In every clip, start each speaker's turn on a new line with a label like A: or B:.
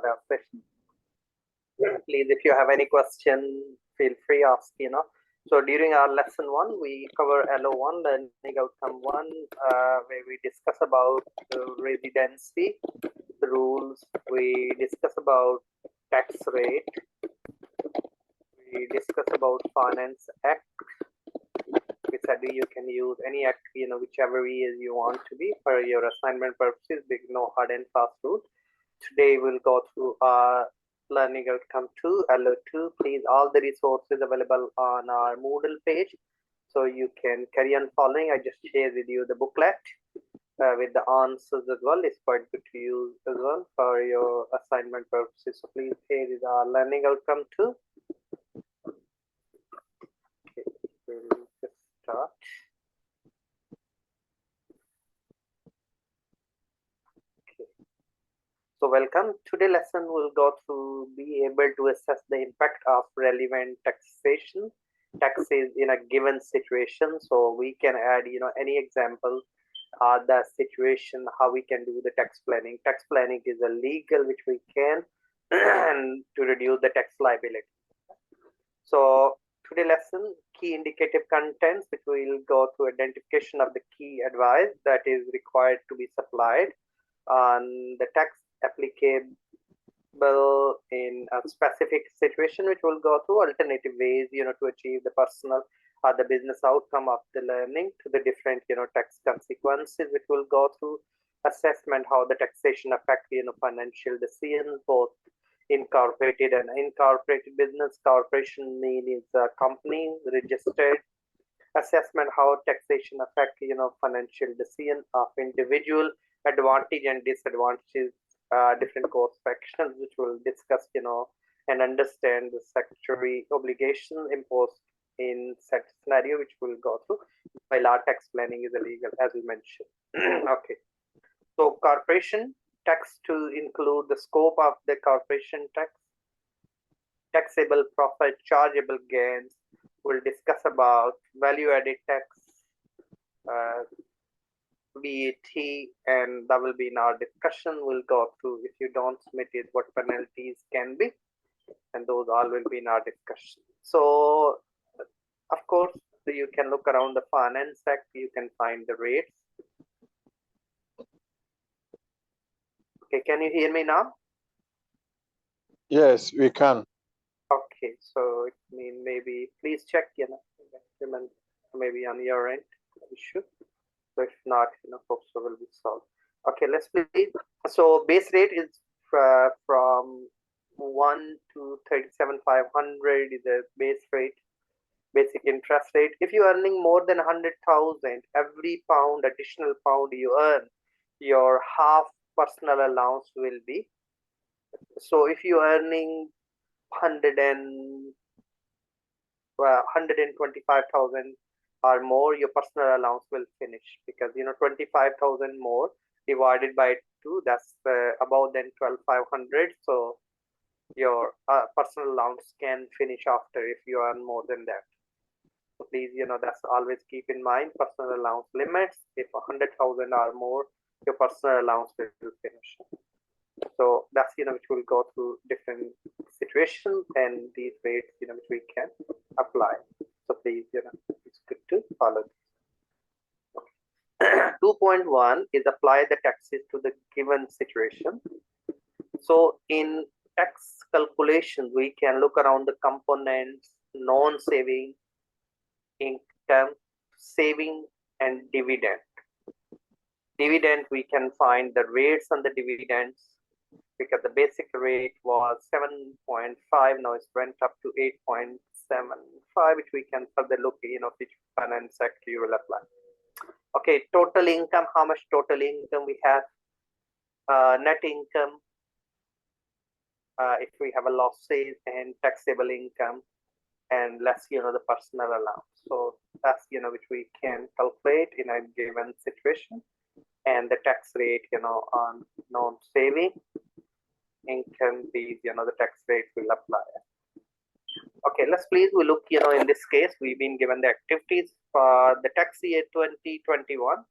A: start our session. Please, if you have any question, feel free ask. So during our lesson 1, we cover LO1, learning outcome 1, where we discuss about residency, the rules. We discuss about tax rate. We discuss about Finance Act. We said you can use any act, whichever years you want to be for your assignment purposes. Big no hard and fast rule. Today we'll go through our learning outcome 2, LO2. Please, all the resources available on our Moodle page, so you can carry on following. I just shared with you the booklet with the answers as well. It's quite good to use as well for your assignment purposes. So please, here is our learning outcome 2. Okay, we'll just start. So welcome. Today's lesson will go through be able to assess the impact of relevant taxation taxes in a given situation. So we can add, any example, the situation, how we can do the tax planning. Tax planning is a legal which we can to reduce the tax liability. So today's lesson, key indicative contents, which will go through identification of the key advice that is required to be supplied on the tax applicable in a specific situation, which will go through alternative ways, to achieve the personal or the business outcome of the learning to the different, tax consequences, which will go through assessment, how the taxation affect, financial decisions, both incorporated and incorporated business. Corporation means a company registered. Assessment, how taxation affect, financial decision of individual, advantage and disadvantages. Different course sections which will discuss, and understand the statutory obligation imposed in such scenario, which will go through while our tax planning is illegal, as we mentioned. Okay, so corporation tax to include the scope of the corporation tax, taxable profit, chargeable gains. We'll discuss about value-added tax, VAT, and that will be in our discussion. We'll go through, if you don't submit it, what penalties can be, and those all will be in our discussion. So of course you can look around the Finance Act, you can find the rates. Okay, can you hear me now?
B: Yes, we can.
A: Okay, so it means maybe please check, maybe on your end issue. So if not, hopes will be solved. Okay, let's please. So base rate is from 1 to 37,500 is the base rate, basic interest rate. If you are earning more than 100,000, every pound, additional pound you earn, your half personal allowance will be. So if you are earning 125,000 or more, your personal allowance will finish, because 25,000 more divided by 2, that's about then 12,500. So your personal allowance can finish after if you earn more than that. So please, that's always keep in mind personal allowance limits. If 100,000 or more, your personal allowance will finish. So that's which will go through different situations and these rates which we can apply. So please, it's good to follow this. Okay. 2.1 is apply the taxes to the given situation. So in tax calculations, we can look around the components: non-saving, income, saving, and dividend. Dividend, we can find the rates on the dividends, because the basic rate was 7.5, now it's went up to 8.75, which we can further look, which Finance Act you will apply. Okay, total income, how much total income we have, net income, if we have a losses, and taxable income, and less, the personal allowance. So that's, which we can calculate in a given situation. And the tax rate, on non-saving income, these, the tax rate will apply. Okay, let's please we look, in this case, we've been given the activities for the tax year 2021.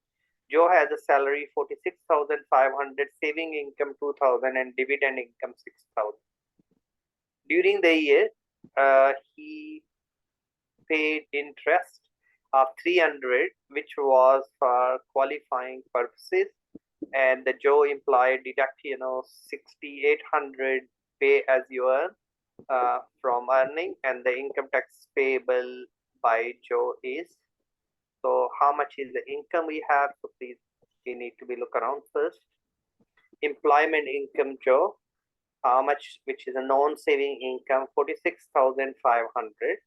A: Joe has a salary 46,500, saving income 2,000, and dividend income 6,000. During the year, he paid interest of 300, which was for qualifying purposes, and the Joe employee deduct 6,800 pay as you earn from earning, and the income tax payable by Joe is. So how much is the income we have? So please, we need to be look around first. Employment income Joe, how much, which is a non-saving income 46,500.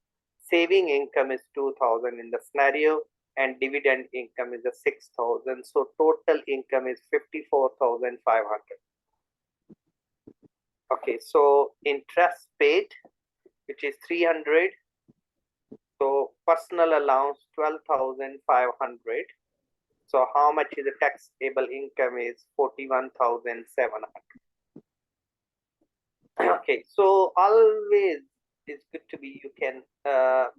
A: Saving income is 2,000 in the scenario, and dividend income is a 6,000. So total income is 54,500. Okay, so interest paid, which is 300. So personal allowance 12,500. So how much is the taxable income is 41,700. Okay, so always it's good to be, you can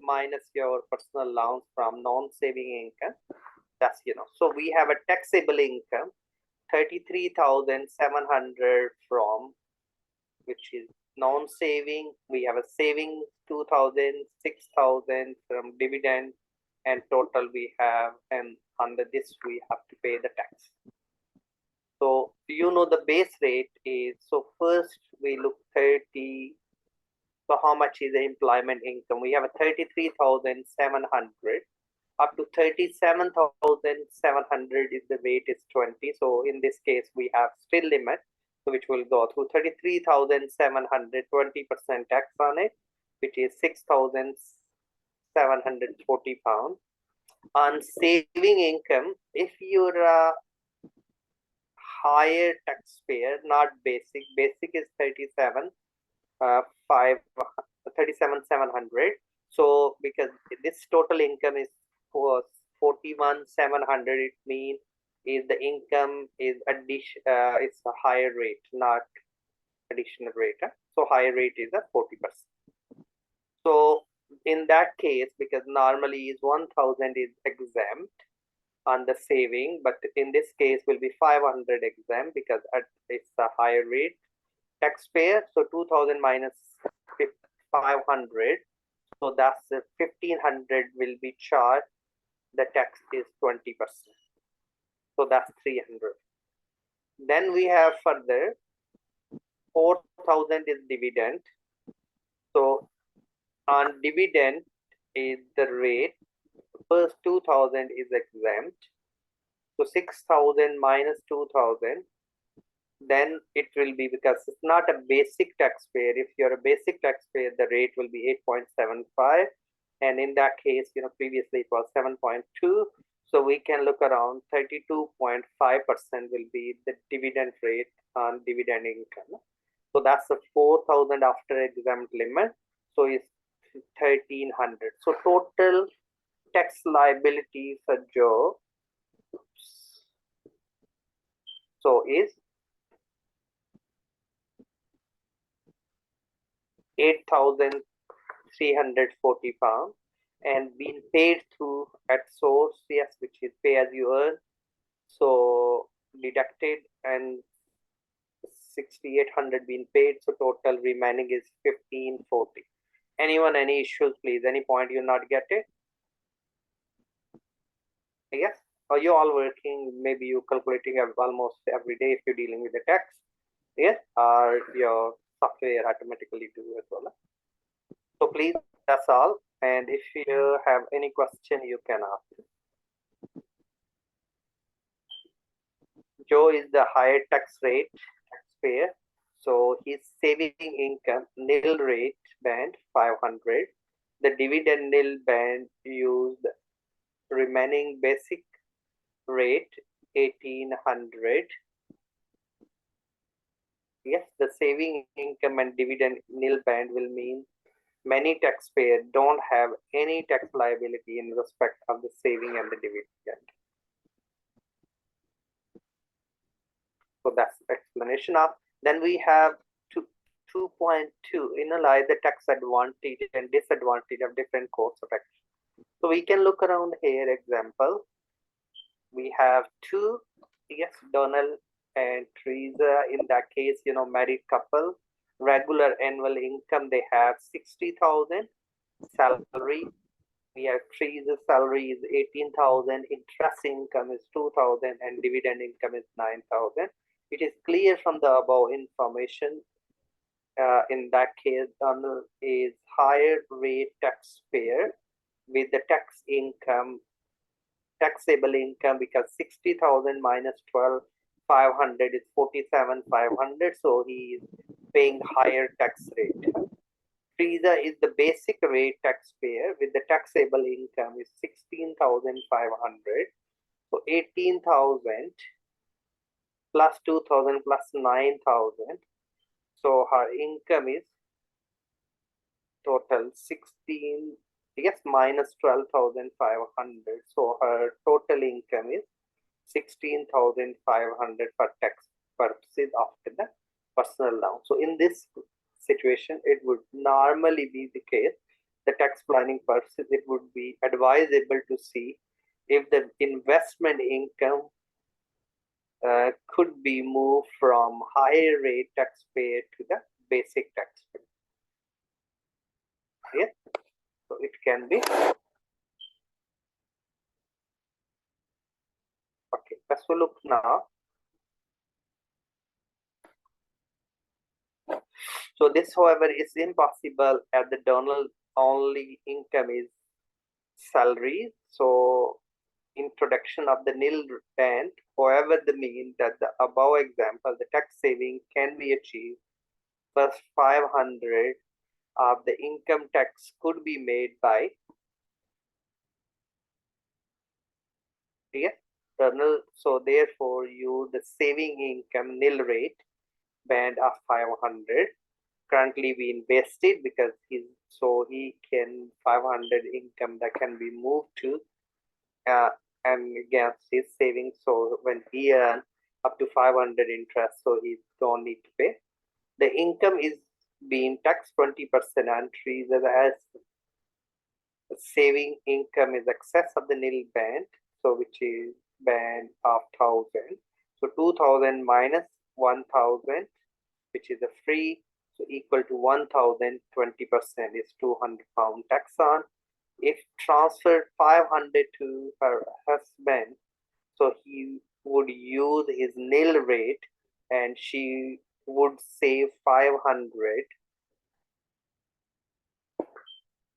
A: minus your personal allowance from non-saving income. That's, so we have a taxable income 33,700 from, which is non-saving. We have a saving 2,000, 6,000 from dividend, and total we have, and under this we have to pay the tax. So the base rate is, so first we look 30. So how much is the employment income? We have a 33,700 up to 37,700 is the rate is 20. So in this case we have still limit, so which will go through 33,700, 20% tax on it, which is 6,740 pounds. On saving income, if you're a higher taxpayer, not basic is 37,700. So because this total income is for 41,700, it means is the income is it's a higher rate, not additional rate. So higher rate is a 40%. So in that case, because normally is 1,000 is exempt on the saving, but in this case will be 500 exempt because it's a higher rate taxpayer. So 2,000 minus 500, so that's 1,500 will be charged. The tax is 20%. So that's 300. Then we have further 4,000 is dividend. So on dividend is the rate. First 2,000 is exempt. So 6,000 minus 2,000. Then it will be, because it's not a basic taxpayer. If you're a basic taxpayer, the rate will be 8.75. And in that case, previously it was 7.2. So we can look around 32.5% will be the dividend rate on dividend income. So that's the 4,000 after exempt limit. So it's 1,300. So total tax liability for Joe, so is 8,340 pounds, and being paid through at source, yes, which is pay as you earn. So deducted and 6,800 being paid. So total remaining is 1,540. Anyone, any issues, please? Any point you not get it? Yes? Or you all working, maybe you calculating almost every day if you're dealing with the tax. Yes? Or your software automatically do as well. So please, that's all. And if you have any question, you can ask. Joe is the higher tax rate taxpayer. So his saving income nil rate band 500. The dividend nil band used remaining basic rate 1,800. Yes, the saving income and dividend nil band will mean many taxpayers don't have any tax liability in respect of the saving and the dividend. So that's the explanation of. Then we have 2.2, analyze the tax advantage and disadvantage of different course of action. So we can look around here, example. we have two, yes, Donald and Teresa. In that case, married couple, regular annual income, they have 60,000, salary. We have Teresa's salary is 18,000, interest income is 2,000, and dividend income is 9,000. It is clear from the above information. In that case, Donald is higher rate taxpayer with the taxable income, because 60,000 minus 12,500 is 47,500. So he is paying higher tax rate. Teresa is the basic rate taxpayer with the taxable income is 16,500. So 18,000 plus 2,000 plus 9,000. So her income is total 16, yes, minus 12,500. So her total income is 16,500 for tax purposes after the personal loan. So in this situation, it would normally be the case, the tax planning purposes, it would be advisable to see if the investment income could be moved from higher rate taxpayer to the basic taxpayer. Yes, so it can be. Okay, let's look now. So this, however, is impossible as the Donald only income is salary. So introduction of the nil band, however, the mean that the above example, the tax saving can be achieved. First 500 of the income tax could be made by Donald. So therefore, you the saving income nil rate band of 500. Currently we invested because he can 500 income that can be moved to and against his savings. So when he earn up to 500 interest, so he don't need to pay. The income is being taxed 20% and treated as saving income is excess of the nil band, so which is band of 1,000. So 2,000 minus 1,000, which is a free, so equal to 1,000, 20% is £200 tax on. If transferred 500 to her husband, so he would use his nil rate and she would save 500.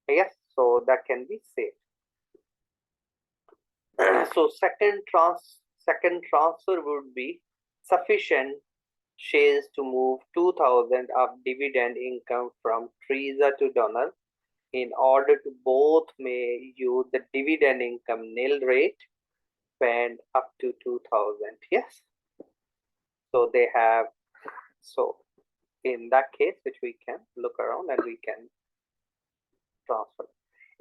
A: Yes, so that can be saved. So second transfer would be sufficient shares to move 2,000 of dividend income from Teresa to Donald in order to both may use the dividend income nil rate band up to 2,000. Yes. So they have, so in that case, which we can look around and we can transfer.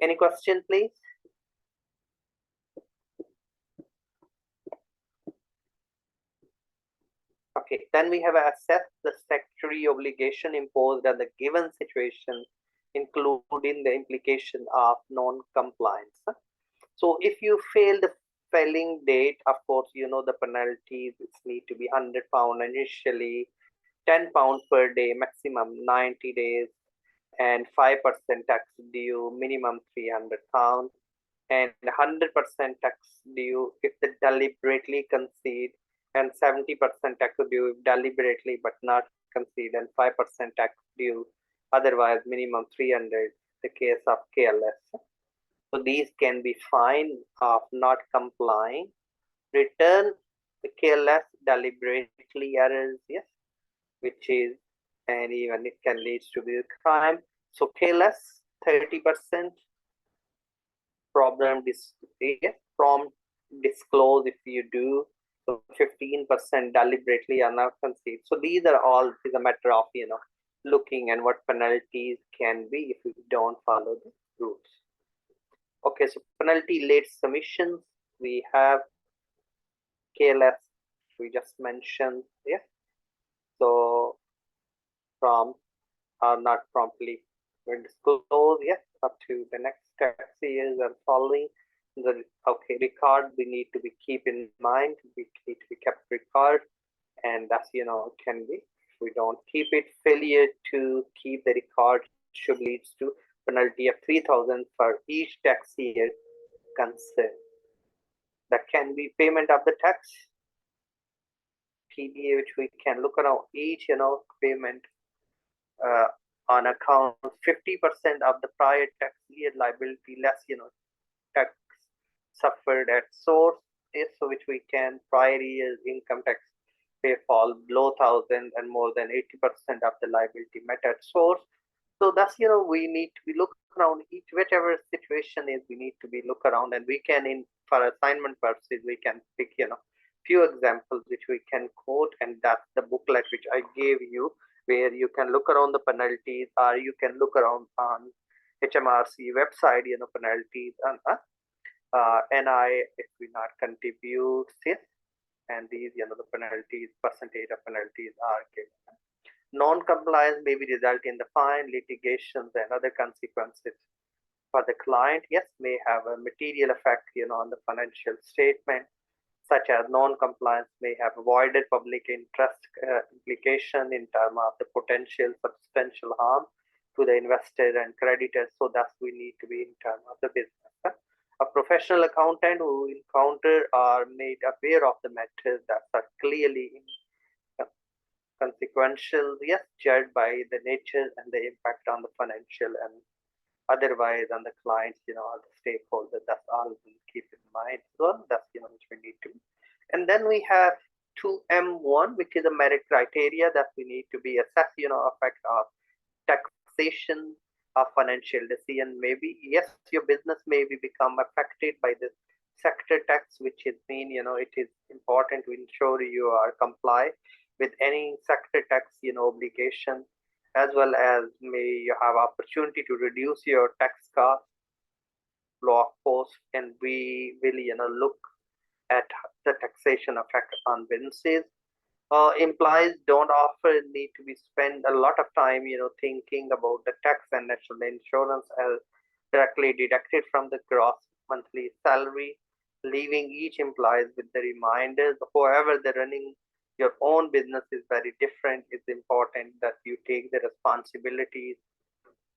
A: Any question, please? Okay, then we have assessed the statutory obligation imposed on the given situation, including the implication of non-compliance. So if you fail the filing date, of course, the penalties, it need to be £100 initially, £10 per day, maximum 90 days, and 5% tax due, minimum £300, and 100% tax due if they deliberately concede, and 70% tax due if deliberately but not concede, and 5% tax due otherwise, minimum 300, the case of careless. So these can be fine of not complying. Return the careless, deliberately errors, yes, which is, and even it can lead to the crime. So careless 30%, prompt disclose if you do. So 15% deliberately are not conceived. So these are all is a matter of looking and what penalties can be if you don't follow the rules. Okay, so penalty late submissions, we have careless, we just mentioned, yeah. So prompt are not promptly disclosed, yes, up to the next tax years and following. The okay record we need to be keep in mind. We need to be kept record, and that's can be if we don't keep it. Failure to keep the record should leads to penalty of 3,000 for each tax year concerned. That can be payment of the tax PDA, which we can look around each payment uh, on account 50% of the prior tax year liability less tax suffered at source is, so which we can prior year's income tax pay fall below 1,000 and more than 80% of the liability met at source. So that's we need to be look around each whichever situation is, we need to be look around, and we can in for assignment purposes we can pick few examples which we can quote, and that's the booklet which I gave you, where you can look around the penalties, or you can look around on HMRC website penalties and NI if we not contribute this, and these the penalties, percentage of penalties are given. Non-compliance may be result in the fine, litigations, and other consequences for the client. Yes, may have a material effect on the financial statement, such as non-compliance may have avoided public interest implication in terms of the potential substantial harm to the investor and creditors. So that's we need to be in terms of the business. A professional accountant who encounter are made aware of the matters that are clearly consequential, yes, judged by the nature and the impact on the financial and otherwise on the clients, or the stakeholders. That's all we keep in mind. So that's which we need to. And then we have 2M1, which is a merit criteria that we need to be assessed, effect of taxation of financial decision. Maybe yes, your business may be become affected by this sector tax, which is mean it is important to ensure you are comply with any sector tax obligation, as well as may you have opportunity to reduce your tax cost blog post, and we will look at the taxation effect on businesses. Employees don't often need to be spend a lot of time thinking about the tax and national insurance as directly deducted from the gross monthly salary, leaving each employee with the reminders. However, the running your own business is very different. It's important that you take the responsibilities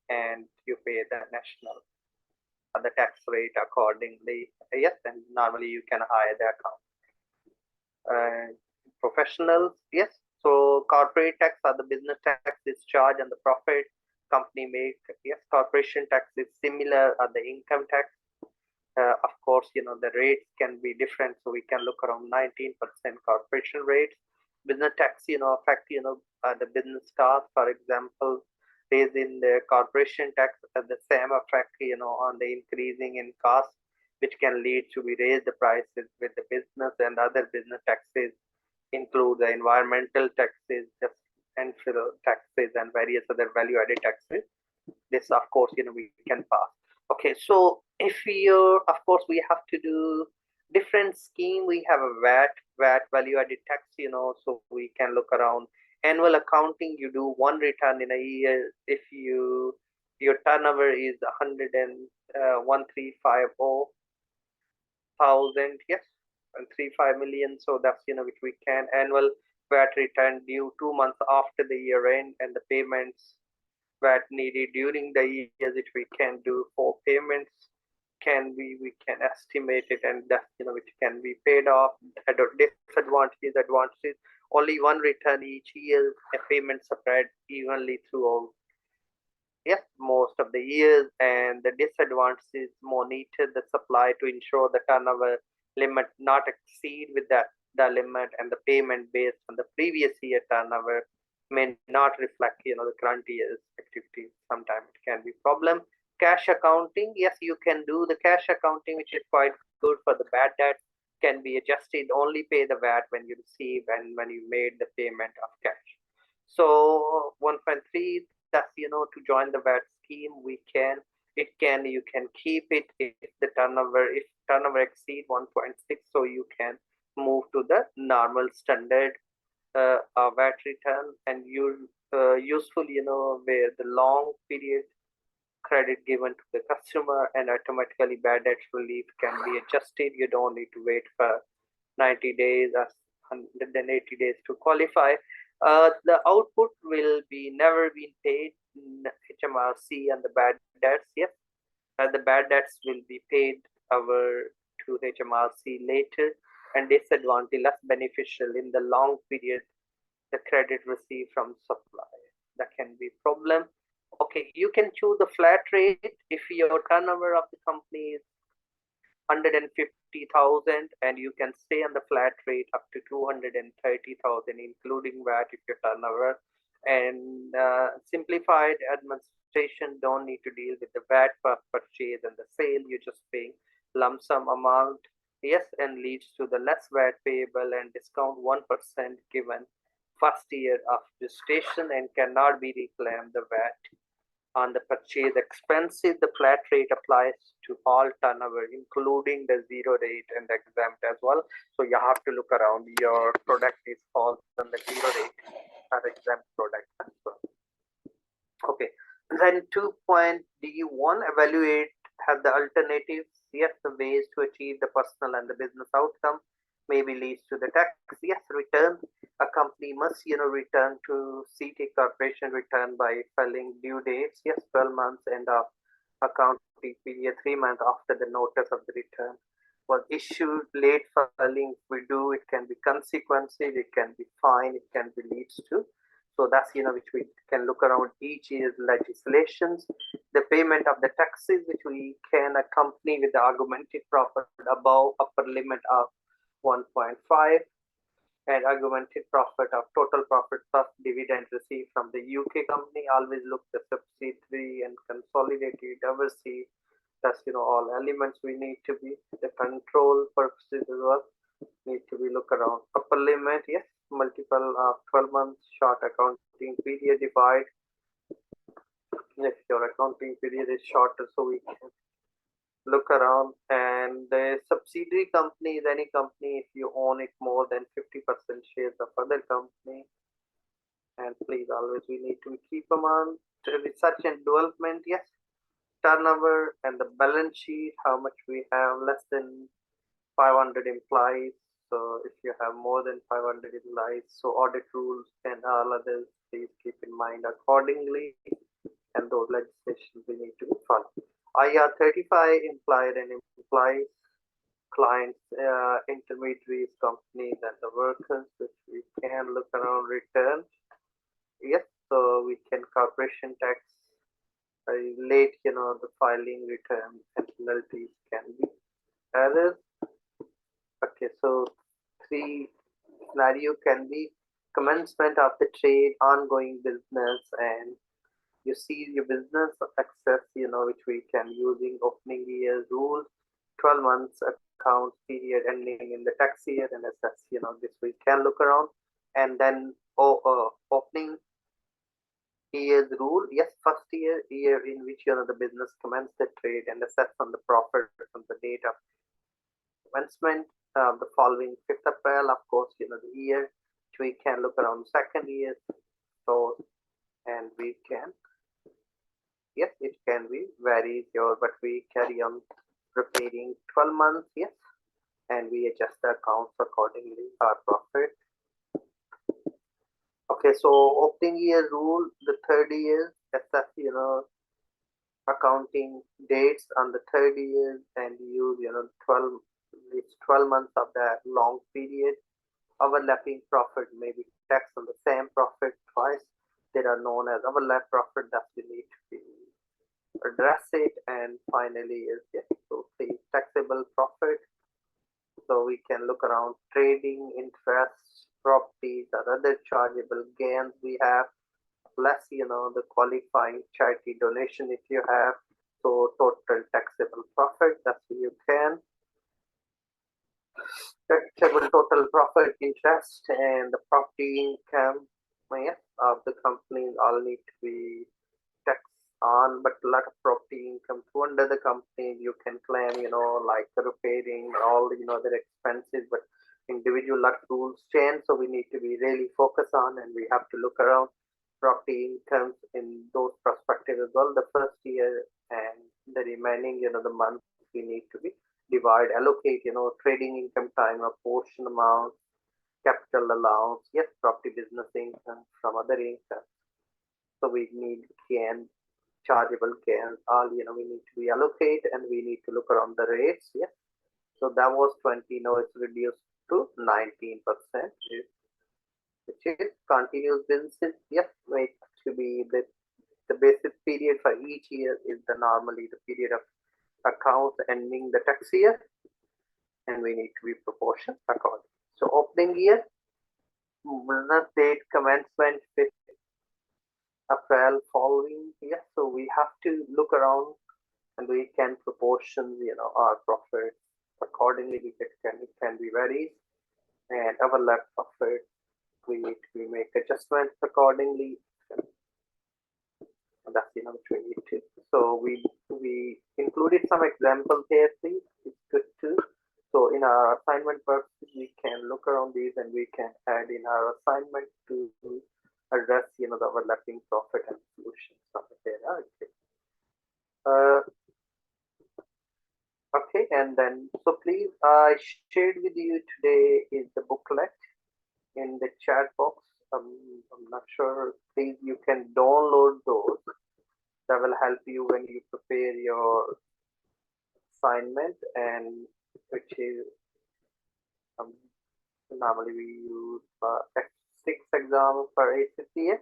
A: and you pay the national the tax rate accordingly. Yes, and normally you can hire the account. Professionals, yes. So corporate tax or the business tax is charged on the profit company make. Yes, corporation tax is similar or the income tax. Of course, the rates can be different, so we can look around 19% corporation rates. Business tax, affect the business cost. For example, raising the corporation tax at the same effect on the increasing in cost, which can lead to we raise the prices with the business. And other business taxes include the environmental taxes, just federal taxes, and various other value-added taxes. This, of course, we can pass. Okay, so if you, of course, we have to do different scheme. We have a VAT value-added tax, so we can look around annual accounting. You do one return in a year if your turnover is 1,350,000, yes, and 35 million. So that's which we can annual VAT return due 2 months after the year end, and the payments VAT needed during the years, which we can do 4 payments. We can estimate it, and that's which can be paid off. Disadvantages, advantages, only one return each year, a payment spread evenly throughout most of the years. And the disadvantages monitor the supply to ensure the turnover limit not exceed with the limit, and the payment based on the previous year turnover may not reflect the current year's activities. Sometimes it can be problem. Cash accounting, yes, you can do the cash accounting, which is quite good for the bad debt. Can be adjusted, only pay the VAT when you receive and when you made the payment of cash. So 1.3, that's to join the VAT scheme, you can keep it if turnover exceed 1.6, so you can move to the normal standard VAT return, and you useful where the long period credit given to the customer, and automatically bad debt relief can be adjusted. You don't need to wait for 90 days or 180 days to qualify. The output will be never been paid in HMRC and the bad debts. Yes, the bad debts will be paid over to HMRC later, and disadvantage less beneficial in the long period. The credit received from supplier, that can be problem. Okay, you can choose the flat rate if your turnover of the company is 150,000, and you can stay on the flat rate up to 230,000, including VAT if your turnover. And simplified administration, don't need to deal with the VAT for purchase and the sale. You're just paying lump sum amount. Yes, and leads to the less VAT payable and discount 1% given first year of registration and cannot be reclaimed the VAT on the purchase expenses. The flat rate applies to all turnover, including the zero rate and the exempt as well. So you have to look around your product is falls on the zero rate or exempt product as well. Okay, then 2.D1 evaluate have the alternatives. Yes, the ways to achieve the personal and the business outcome maybe leads to the tax. Yes, return. A company must return to CT corporation return by filing due dates. Yes, 12 months end of accounting period, 3 months after the notice of the return was issued. Late filing, if we do, it can be consequences, it can be fine, it can be leads to. So that's which we can look around each year's legislations. The payment of the taxes, which we can accompany with the augmented profit above upper limit of 1.5, and augmented profit of total profit plus dividend received from the UK company. Always look the subsidiary and consolidated overseas. That's all elements we need to be the control purposes as well. Need to be look around upper limit. Yes, multiple of 12 months short accounting period divide. If your accounting period is shorter, so we can look around. And the subsidiary company is any company if you own it more than 50% shares of other company. And please always we need to keep them on research and development. Yes, turnover and the balance sheet, how much we have, less than 500 employees. So if you have more than 500 employees, so audit rules and all others, please keep in mind accordingly, and those legislations we need to follow. IR 35, employer and employees, clients, intermediaries, companies, and the workers, which we can look around return. Yes, so we can corporation tax, late, the filing return and penalties can be added. Okay, so 3 scenario can be commencement of the trade, ongoing business, and you see your business access, which we can using opening year rules, 12 months account period ending in the tax year, and assess, this we can look around. And then opening year's rule. Yes, first year in which the business commenced the trade and assess on the profit from the date of commencement. The following 5th April, of course, the year which we can look around second year. So, and we can, yes, it can be varies but we carry on preparing 12 months. Yes, and we adjust the accounts accordingly, our profit. Okay, so opening year rule, the third year, assess, accounting dates on the third year and use, 12 months of that long period. Overlapping profit may be taxed on the same profit twice. They are known as overlap profit, that we need to be address it. And finally is, yes, so the taxable profit. So we can look around trading, interest, properties, or other chargeable gains we have, less, the qualifying charity donation if you have. So total taxable profit, that's what you can. Taxable total profit, interest, and the property income of the companies all need to be taxed on, but a lot of property income to under the company you can claim, like repairing, all other expenses, but individual lot rules change, so we need to be really focused on, and we have to look around property incomes in those perspectives as well. The first year remaining, the month we need to be divide, allocate, trading income time, a portion amount, capital allowance, yes, property business income from other income. So we need gain, chargeable gain, all, we need to be allocate and we need to look around the rates, yes. So that was 20, now it's reduced to 19%, which is continuous business, yes, make to be the basic period for each year is normally the period of accounts ending the tax year, and we need to be proportioned accordingly. So opening year, business date commencement 5th April following year. So we have to look around and we can proportion, our profit accordingly. It can be varied, and our left profit we need to make adjustments accordingly. That's which we need to. So we included some examples here, please. It's good too. So in our assignment purposes, we can look around these and we can add in our assignment to address, the overlapping profit and solutions of there. Okay, and then so please, I shared with you today is the booklet in the chat box. I'm not sure. Please, you can download those. That will help you when you prepare your assignment, and which is normally we use F6 exam for ATHE,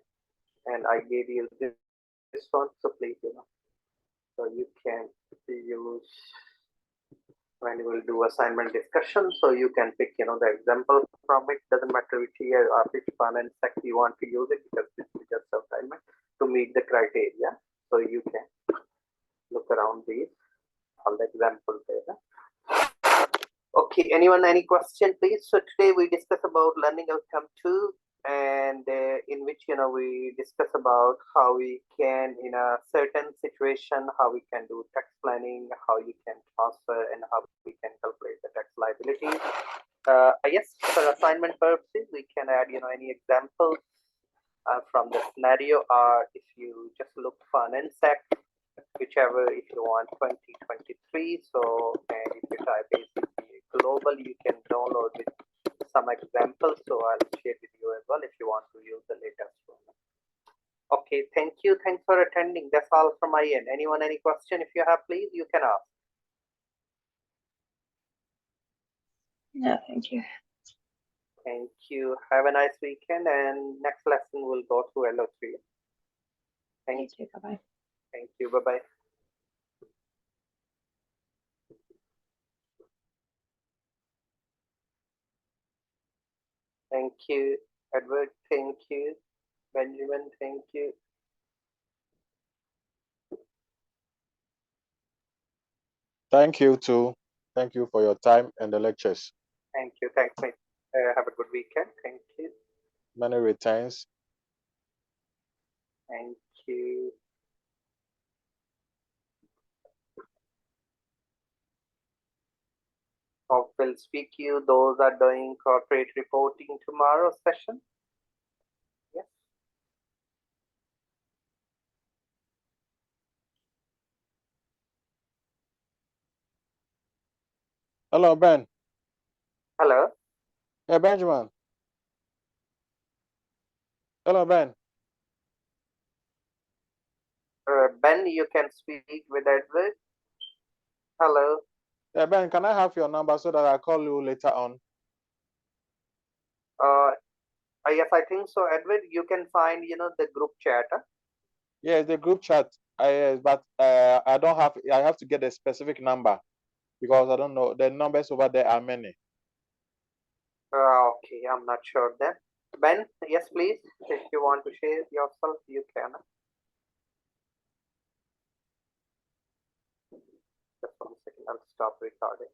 A: and I gave you this one. So please, so you can use when you will do assignment discussion. So you can pick, the example from it. Doesn't matter which year or which finance sector you want to use it, because this is just assignment to meet the criteria. So you can look around these, all the examples there. Okay, anyone, any question, please? So today we discuss about learning outcome 2, and in which, we discuss about how we can, in a certain situation, how we can do tax planning, how you can transfer, and how we can calculate the tax liability. Yes, for assignment purposes, we can add, any examples from the scenario, or if you just look for an NCFE, whichever, if you want 2023. So, and if you type basically global, you can download with some examples. So I'll share with you as well if you want to use the latest one. Okay, thank you. Thanks for attending. That's all from my end. Anyone, any question? If you have, please, you can ask.
B: No, thank you.
A: Thank you. Have a nice weekend, and next lesson we'll go through LO2.
B: Thank you. Bye-bye.
A: Thank you. Bye-bye. Thank you, Edward. Thank you, Benjamin. Thank you.
C: Thank you too. Thank you for your time and the lectures.
A: Thank you. Thanks, mate. Have a good weekend. Thank you.
C: Many returns.
A: Thank you. Hope we'll speak to you. Those are doing corporate reporting tomorrow session. Yes.
C: Hello, Ben.
A: Hello.
C: Hey, Benjamin. Hello, Ben.
A: Ben, you can speak with Edward. Hello.
C: Yeah, Ben, can I have your number so that I'll call you later on?
A: Yes, I think so, Edward. You can find, the group chat. Huh?
C: Yeah, the group chat. But I don't have. I have to get a specific number because I don't know. The numbers over there are many.
A: Okay, I'm not sure then. Ben, yes, please. If you want to share yourself, you can. Just 1 second. I'll stop recording.